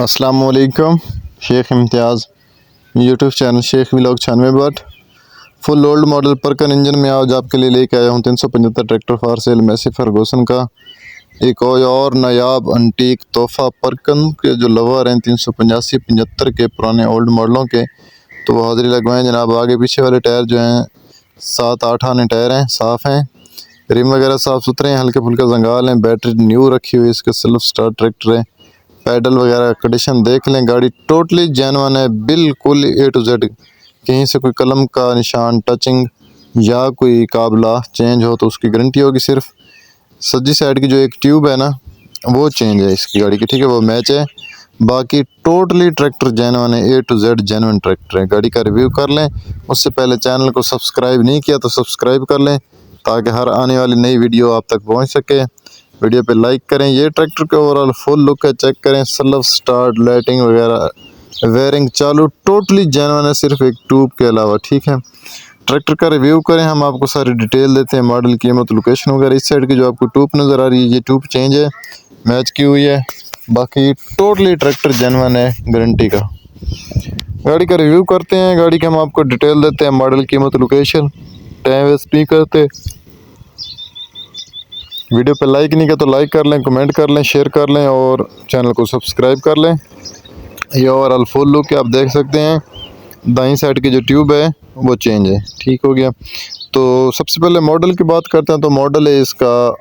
अस्सलाम वालेकुम। Sheikh Imtiaz YouTube channel Sheikh vlog 96 full old model Perkins engine में आज आपके लिए लेके आया हूँ 375 tractor for sale Massey Ferguson का एक और नायाब अंटीक तोहफ़ा। परकन के जो लवर हैं 385-75 के पुराने ओल्ड मॉडलों के, तो वो हाज़िरी लगवाएं जनाब। आगे पीछे वाले टायर जो हैं 7-8 आने टायर हैं, साफ़ हैं। रिम वगैरह साफ़ सुथरे हैं, हल्के फुल्के जंगाल हैं। बैटरी न्यू रखी हुई है, इसका सेल्फ स्टार्ट ट्रैक्टर है। पैडल वगैरह कंडीशन देख लें, गाड़ी टोटली जेन्युइन है, बिल्कुल A to Z। कहीं से कोई कलम का निशान, टचिंग या कोई काबला चेंज हो तो उसकी गारंटी होगी। सिर्फ सज्जी साइड की जो एक ट्यूब है ना, वो चेंज है इसकी गाड़ी की, ठीक है, वो मैच है। बाकी टोटली ट्रैक्टर जेन्युइन है, A to Z genuine tractor है। गाड़ी का रिव्यू कर लें। उससे पहले चैनल को सब्सक्राइब नहीं किया तो सब्सक्राइब कर लें, ताकि हर आने वाली नई वीडियो आप तक पहुँच सके। वीडियो पे लाइक करें। ये ट्रैक्टर का ओवरऑल फुल लुक है, चेक करें। सेल्फ स्टार्ट, लाइटिंग वगैरह, वेयरिंग चालू, टोटली जेन्युइन है, सिर्फ एक ट्यूब के अलावा, ठीक है। ट्रैक्टर का रिव्यू करें, हम आपको सारी डिटेल देते हैं, मॉडल, कीमत, लोकेशन वगैरह। इस साइड की जो आपको ट्यूब नज़र आ रही है, ये ट्यूब चेंज है, मैच की हुई है। बाकी टोटली ट्रैक्टर जेन्युइन है, गारंटी का। गाड़ी का रिव्यू करते हैं, गाड़ी की हम आपको डिटेल देते हैं, मॉडल, कीमत, लोकेशन। टाइम वेस्ट नहीं करते। वीडियो पे लाइक नहीं किया तो लाइक कर लें, कमेंट कर लें, शेयर कर लें और चैनल को सब्सक्राइब कर लें। ये ओवरऑल फुल लुक आप देख सकते हैं। दाईं साइड की जो ट्यूब है वो चेंज है, ठीक हो गया। तो सबसे पहले मॉडल की बात करते हैं, तो मॉडल है इसका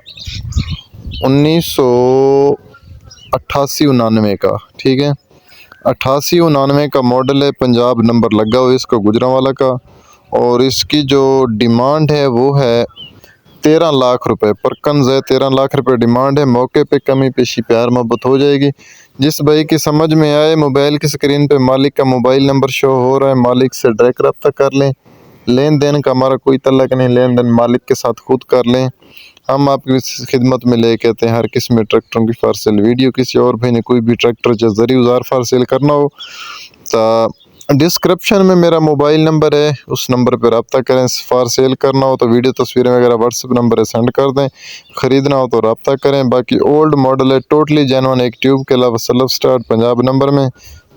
1988-99 का, ठीक है। 88-99 का मॉडल है, पंजाब नंबर लगा हुआ है इसका, गुजरांवाला का। और इसकी जो डिमांड है वो है 13 लाख रुपए। परकन है, 13 लाख रुपए डिमांड है। मौके पे कमी पेशी प्यार मोहब्बत हो जाएगी। जिस भाई की समझ में आए, मोबाइल की स्क्रीन पे मालिक का मोबाइल नंबर शो हो रहा है, मालिक से डायरेक्ट रब्ता कर लें। लेन देन का हमारा कोई तल्लक नहीं, लेन देन मालिक के साथ खुद कर लें। हम आपकी खिदमत में ले कहते हैं हर किस्म ट्रैक्टरों की फार सेल। वीडियो किसी और भाई ने कोई भी ट्रैक्टर या जरी उजार फार सेल करना हो तो डिस्क्रिप्शन में मेरा मोबाइल नंबर है, उस नंबर पर रब्ता करें। फार सेल करना हो तो वीडियो तस्वीरें वगैरह व्हाट्सएप नंबर है, सेंड कर दें। ख़रीदना हो तो रब्ता करें। बाकी ओल्ड मॉडल है, टोटली जेन्युइन, एक ट्यूब के अलावा सेल्फ स्टार्ट, पंजाब नंबर में।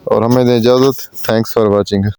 और हमें दें इजाज़त। Thanks for watching.